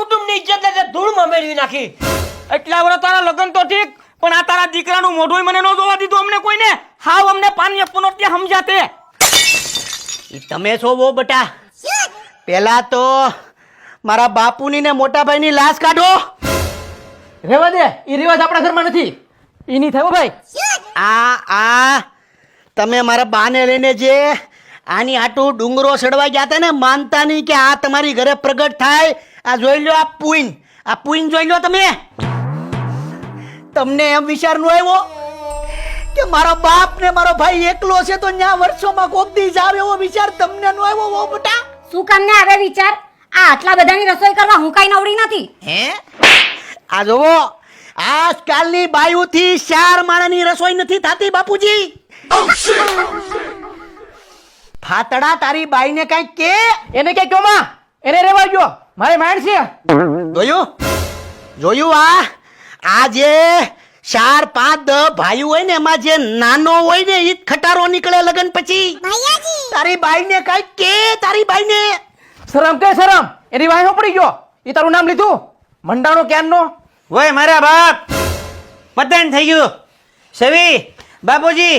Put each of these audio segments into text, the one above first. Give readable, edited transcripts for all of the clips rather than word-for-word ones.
કુટુંબની ઇજ્જત ને ધૂળમાં મેળવી નાખી. એટલા વર્ષ તારા લગ્ન તો ઠીક, પણ આ તારા દીકરાનું મોઢું મને ન જોવા દીધું અમને કોઈને. હાવ અમને પાણી પુનોત્ય સમજાતે. તમે છો વો બટા, પેલા તો મારા બાપુની ને મોટા ભાઈની લાશ કાઢો. રેવા દે, ઈ રિવાજ આપણા ઘરમાં નથી. ઈ નહીં થયો ભાઈ. આ તમે મારા બાને લઈને જે આની આટું ડુંગરો ચડવા ગયા હતા ને, માનતા નહીં કે આ તમારી ઘરે પ્રગટ થાય. આ જોઈ લો, આ પુઈન જોઈ લો તમે. તમને એમ વિચાર ન આવ્યો કે મારો બાપ ને મારો ભાઈ એકલો છે તો ન્યા વર્ષોમાં કોક દી જાવ, એવો વિચાર તમને ન આવ્યો વો બેટા? શું કામ ને આવે વિચાર? આ આટલા બધાની રસોઈ કરવા હું કાઈ નવડી નથી. હે આ જોવો, આજકાલની બાયુથી 4 માણસની રસોઈ નથી થતી બાપુજી. ફાતડા તારી બાઈને કઈ કે એને કે ક્યો માં, એને રેવા ગયો, મારે માણ છે. જોયું આ જે 4, 5, 10 ભાઈઓ હોય ને, એમાં જે નાનો હોય ને ઈ ખટારો નીકળે લગન પછી. તારી બાઈને કઈ કે, તારી બાઈને શરમ કે શરમ, એની વાહે પડી ગયો. ઈ તારું નામ લીધું મંડાણો ક્યાંનો? ઓય મારા બાપ, પતન થઈ ગયું. સવી બાપુજી,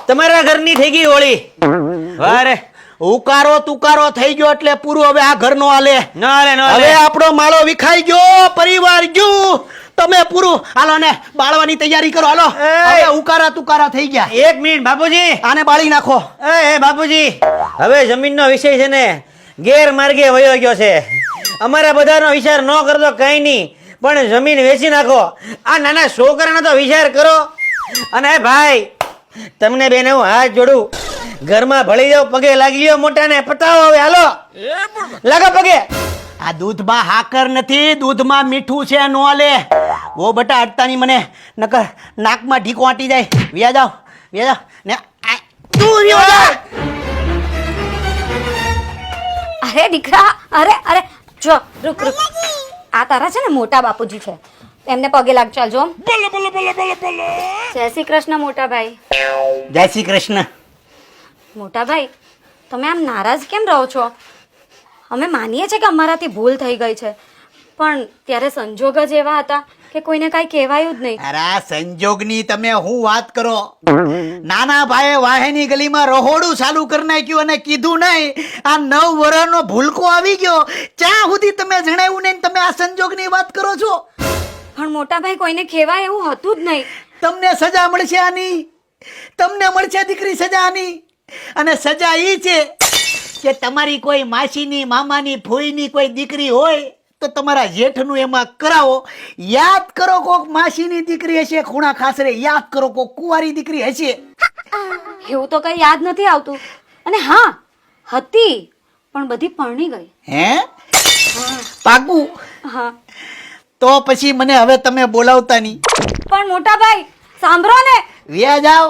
તમારા ઘરની થઈ ગઈ હોળી. વારે ઉકારો તુકારો થઈ ગયો એટલે પૂરું. હવે આ ઘર નો હાલે, ન હાલે, ન હાલે. હવે આપણો માળો વિખાઈ ગયો, પરિવાર ગયું, તમે પૂરું. હાલો ને બાળવાની તૈયારી કરો. હાલો, હવે ઉકારા તુકારા થઈ ગયા. 1 મિનિટ બાપુજી, આને બાળી નાખો. એ બાપુજી, હવે જમીનનો વિષય છે ને ગેરમાર્ગે વયો ગયો છે. અમારા બધાનો વિચાર ન કરતો કઈ નહીં, પણ જમીન વેચી નાખો. આ નાના છોકરાનો તો વિચાર કરો. અને ભાઈ, તમને બેન હું હાથ જોડું, ઘરમાં ભળી જાવ, પગે લાગી લ્યો, મોટાને પતાવો. હવે હાલો, લાગો પગે. આ દૂધમાં હાકર નથી, દૂધમાં મીઠું છે. નો હાલે ઓ બટા, અડતાની મને નકર નાકમાં ઢીકો આંટી જાય. વ્યા જાવ ને તું વ્યો જા. અરે દીકરા, અરે જો રૂક. આ તારા છે ને મોટા બાપુજી છે, એમને પગે લાગ. ચાલ જો. જય શ્રી કૃષ્ણ મોટા ભાઈ. જય શ્રી કૃષ્ણ. મોટા ભાઈ, તમે આમ નારાજ કેમ રહો છો? અમે માનીએ છીએ કે અમારાથી ભૂલ થઈ ગઈ છે, પણ ત્યારે સંજોગ જ એવા હતા કે કોઈને કાંઈ કહેવાયું જ નહીં. અરે સંજોગની તમે હું વાત કરો? નાના ભાઈએ વાહેની ગલીમાં રહોડું ચાલુ કરી નાખ્યું અને કીધું નહીં આ 9 વર્ષનો ભૂલકો આવી ગયો. ત્યાં સુધી તમે જણાવ્યું નહીં, તમે આ સંજોગની વાત કરો છો? પણ મોટા ભાઈ, કોઈને કહેવાય એવું હતું જ નહીં. તમને સજા મળશે આની, તમને મળશે દીકરી સજા આની. અને સજા ઈ છે કે તમારી કોઈ માસીની, મામાની, ફોઈની કોઈ દીકરી હોય તો તમારા જેઠનું એમાં કરાવો. યાદ કરો કોક માસીની દીકરી હશે, ખૂણા ખાસરે યાદ કરો કોક કુંવારી દીકરી હશે. એવું તો કઈ યાદ નથી આવતું. અને હા, હતી, પણ બધી પરણી ગઈ. હે? પાકું? હા. તો પછી મને હવે તમે બોલાવતા નહીં. પણ મોટા ભાઈ સાંભળો ને. વ્યા જાવ.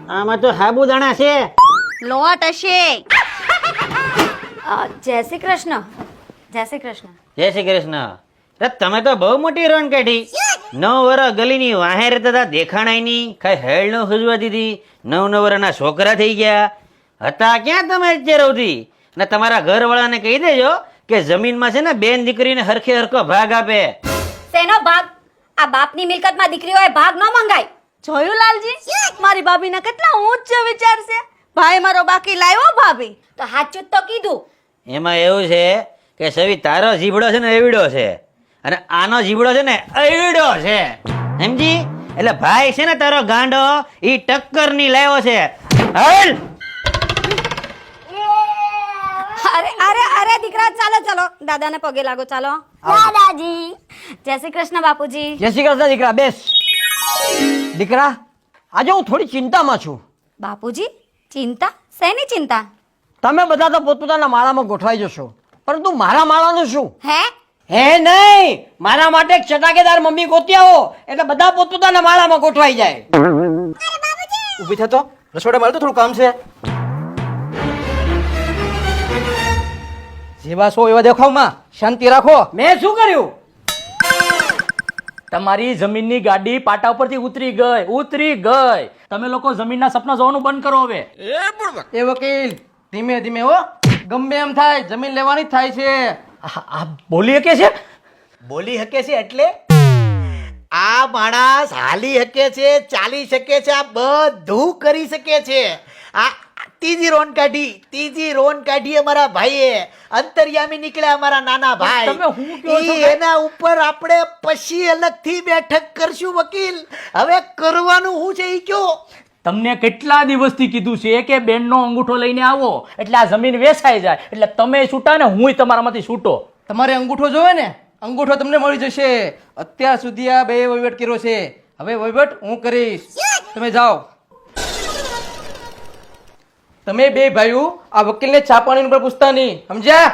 આમાં તો સાબુદાણા છે. લોટ હશે. જય શ્રી કૃષ્ણ. જય શ્રી કૃષ્ણ. જય શ્રી કૃષ્ણ. અરે તમે તો બહુ મોટી રણ કાઢી. 9 વર્ષ ગલીની વાહે રહેતા હતા, દેખાણાય નહીં, કઈ હેળ ન ખુજવા દીધી. 9 વર્ષના છોકરા થઈ ગયા હતા. ક્યાં તમે અત્યારે સુધી? ને તમારા ઘરવાળાને કહી દેજો કે જમીનમાં છે ને બેન દીકરીને હરખે હરખો ભાગ આપે. શેનો ભાગ? આ બાપની મિલકતમાં દીકરીઓએ ભાગ ન મંગાય. જોયું લાલજી, મારી ભાભીના કેટલા ઊંચ વિચાર છે. ભાઈ મારો બાકી લાવ્યો ભાભી તો સાચું જ તો કીધું. એમાં એવું છે કે સવી, તારો જીભડો છે ને એવડો છે, અને આનો જીભડો છે ને એવડો છે, સમજી? એટલે ભાઈ છે ને તારો ગાંડો, ઈ ટક્કર ની લાવ્યો છે. હાલ. અરે દીકરા, ચાલો દાદાને પગે લાગો. ચાલો દાદાજી. જય શ્રી કૃષ્ણ બાપુજી. જય શ્રી કૃષ્ણ. દીકરા બેસ. દીકરા, આજે હું થોડી ચિંતામાં છું. બાપુજી, ચિંતા? શેની ચિંતા? તમે બધા તો પોતપોતાના માળામાં ગોઠવાઈ જશો, પરંતુ મારા માળાનું શું? હે નહીં, મારા માટે એક ચટાકેદાર મમ્મી ગોતી આવો એટલે બધા પોતપોતાના માળામાં ગોઠવાઈ જાય. ઊભી થતો, રસોડા મારે તો થોડું કામ છે. જેવા છો એવા દેખાવમાં શાંતિ રાખો. મેં શું કર્યું? તમારી જમીનની ગાડી પાટા ઉપરથી ઉતરી ગઈ. તમે લોકો જમીનના સપના જોવાનું બંધ કરો હવે. એ વકીલ, ધીમે ધીમે હો. ગમે એમ થાય, જમીન લેવાની જ થાય છે. આ બોલી શકે છે? બોલી શકે છે એટલે આ માણસ હાલી શકે છે, ચાલી શકે છે, આ બધું કરી શકે છે. આ ત્રીજી રોન કાઢી અમારા ભાઈએ, અંતર્યામી નીકળ્યા અમારા નાના ભાઈ. તમે હું કહો છો ઈ એના ઉપર આપણે પછી અલગથી બેઠક કરશું વકીલ. હવે કરવાનું શું છે ઈ કયો? તમને કેટલા દિવસથી કીધું છે કે બેનનો અંગૂઠો લઈને આવો એટલે આ જમીન વેચાઈ જાય, એટલે તમે છૂટા ને હુંય તમારામાંથી છૂટો. તમારે અંગૂઠો જોવે ને, અંગૂઠો તમને મળી જશે. અત્યાર સુધી આ બે વહીવટ કર્યો છે, હવે વહીવટ હું કરીશ. તમે જાઓ. તમે બે ભાઈઓ આ વકીલને ચા પાણી પર પૂછતા નહીં, સમજ્યા?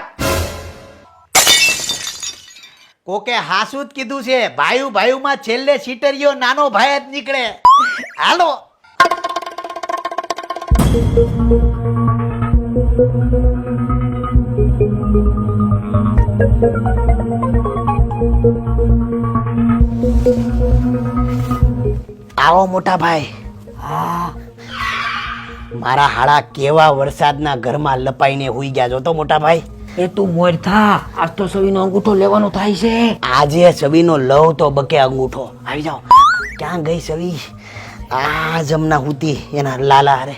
કોકે હાસુ જ કીધું છે, ભાઈમાં છેલ્લે સીટરિયો નાનો ભાઈ જ નીકળે. હાલો. આવો મોટા ભાઈ. હા, મારા હાડા કેવા વરસાદના ઘરમાં લપાઈને હુઈ ગયા છો તો મોટા ભાઈ. એ તું મોર થા, આજ તો સવીનો અંગૂઠો લેવાનો થાય છે. આજે સવીનો લવ તો બકે અંગૂઠો. આવી જાઓ. ક્યાં ગઈ સવી? આ જમના હુતી એના લાલા હારે.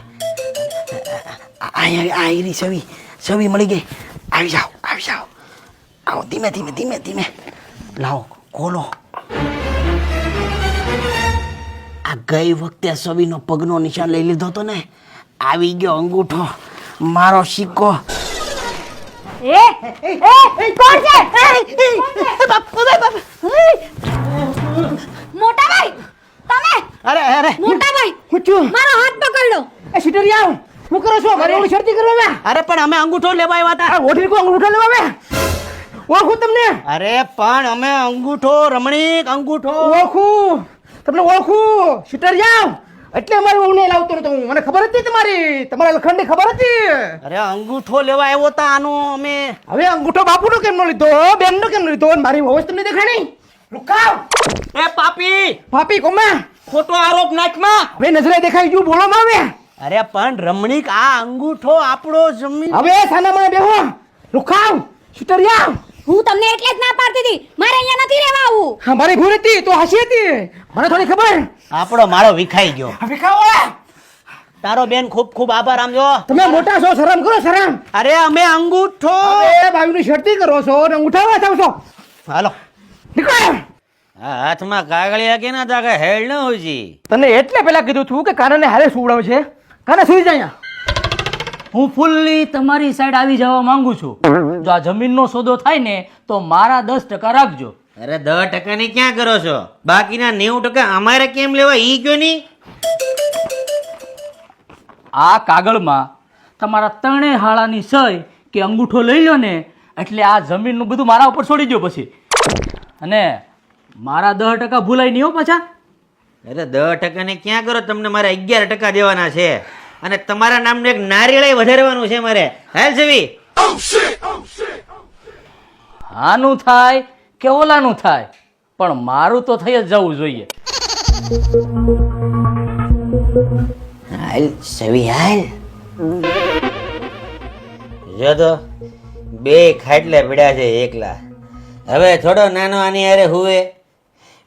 આયરી સવી મળી ગઈ. આવી જાઓ. આવો ધીમે. લાવો ખોલો. આ ગઈ વખતે સવીનો પગનો નિશાન લઈ લીધો તો ને, આવી ગયો અંગૂઠો, મારો સિક્કો. કોણ છે? મોટા ભાઈ તમે? અરે મોટા ભાઈ મારો હાથ પકડો. એ સીટરી આવ, શું કરો છો? મારે એવડી શરતી કરવા? અરે પણ અમે અંગૂઠો લેવા આવ્યા હતા. આ ઓઠી કો અંગૂઠો લેવા આવે? ઓળખું તમને? અરે પણ અમે અંગૂઠો, રમણીક અંગૂઠો. ઓળખું તમને, ઓળખું. સીટરી આવ. એટલે અમારી વહુને લાવતો નતો હું, મને ખબર હતી તમારા લખણની ખબર હતી. અરે અંગૂઠો લેવા આવ્યો હતા આનો અમે. હવે અંગૂઠો બાપુનો કેમ નો લીધો, બેનનો કેમ નો લીધો, અને મારી વહુ તમને દેખાણી? લુકાવ. એ પાપી, પાપી કોમા, ખોટો આરોપ નાખમાં. હવે નજરે દેખાઈ ગયું, બોલો માં આવે. અરે પણ રમણીક આ અંગૂઠો આપણો જમીન. હવે સાના મને બેહો. લુકાવ. સીટરી આવ. હું તમને એટલે જ ના પાડતી હતી, મારે અહીંયા નથી રહેવા આવું. હા, મારી ભૂલ હતી તો હસી હતી, મને થોડી ખબર. આપણો માળો વિખાઈ ગયો. હવે ખાઓ. તારો બેન ખૂબ આભાર. આમ જો તમે મોટા છો, શરમ કરો શરમ. અરે અમે અંગૂઠો. હવે ભાઈની શરતી કરો છો ને ઉઠાવવા થાવ છો. હાલો નીકળો. આ હાથમાં કાગળિયા કે ના તા કે હેડ ન હોય જી. તને એટલે પેલા કીધું તું કે કાનાને હારે સુવડાવ છે. કાના સુઈ જા અહીંયા. હું ફૂલ્લી તમારી સાઈડ આવી જવા માંગુ છું. જો આ જમીનનો સોદો થાય ને તો મારા 10% રાખજો. અરે 10% ની ક્યાં કરો છો? બાકીના 90% અમારે કેમ લેવા ઈ કયો નહીં? આ કાગળમાં તમારા ત્રણેય હાળાની સહી કે અંગૂઠો લઈ લો ને એટલે આ જમીનનું બધું મારા ઉપર છોડી દો પછી. અને મારા 10% ભૂલાય નહીં હો પાછા. અરે 10% ની ક્યાં કરો? તમને મારે 11% દેવાના છે, અને તમારા નામનું એક નારિયેળ વધારવાનું છે મારે. હાલ સવી. આનું થાય કે ઓલાનું થાય, પણ મારું તો થઈ જ જવું જોઈએ. હાલ સવી હાલ. જો તો બે ખાટલે પડ્યા છે એકલા. હવે થોડો નાનો આની હારે હુવે,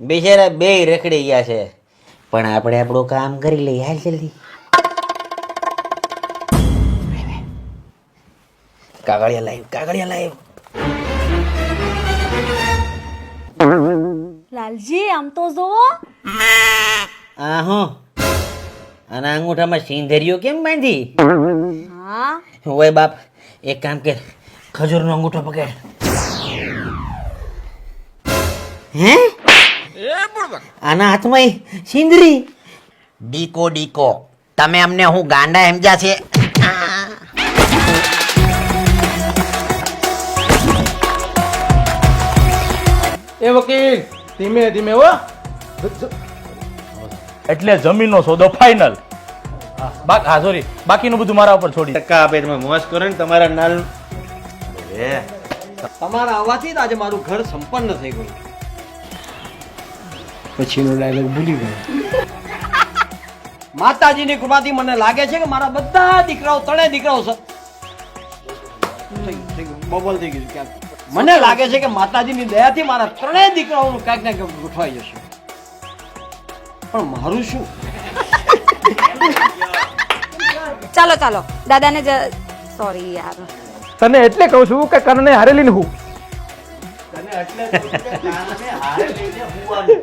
બિચારા બે રખડી ગયા છે. પણ આપણે આપણું કામ કરી લઈએ. હાલ જલ્દી. કાગળિયા લાવ. લાલજી આમ તો જોવો. આ હું આના અંગૂઠામાં સિંધરીઓ કેમ બાંધી? હા, હોય બાપ, એક કામ કર, ખજૂરનો અંગૂઠો પકડ. હે? આના હાથમાં સિંદરી. ડીકો તમે અમને હું ગાંડા સમજ્યા છે? એ વકીલ ધીમે ધીમે હો. એટલે જમીનનો સોદો ફાઇનલ. હા સોરી, બાકીનું બધું મારા ઉપર છોડી. ટકા આપે તમે મોજ કરો ને તમારા નાલ. તમારા આવવાથી જ આજે મારું ઘર સંપન્ન થઈ ગયું. પછીનો ડાયલોગ ભૂલી ગયો. માતાજીની કૃપાથી મને લાગે છે કે મારા બધા દીકરાઓ ત્રણેય દીકરાઓ થઈ ગયું, બબલ થઈ ગયું. ક્યાંક મને લાગે છે કે માતાજીની દયાથી મારા ત્રણેય દીકરાઓનું કાંઈક ને કાંઈક ગોઠવાઈ જશે પણ મારું શું ચાલો ચાલો દાદાને સોરી યાર તને એટલે કહું છું કે કરને હારેલી ને હું તને એટલે જ કહું છું કે કાનને હારે લઈને હુવાનું.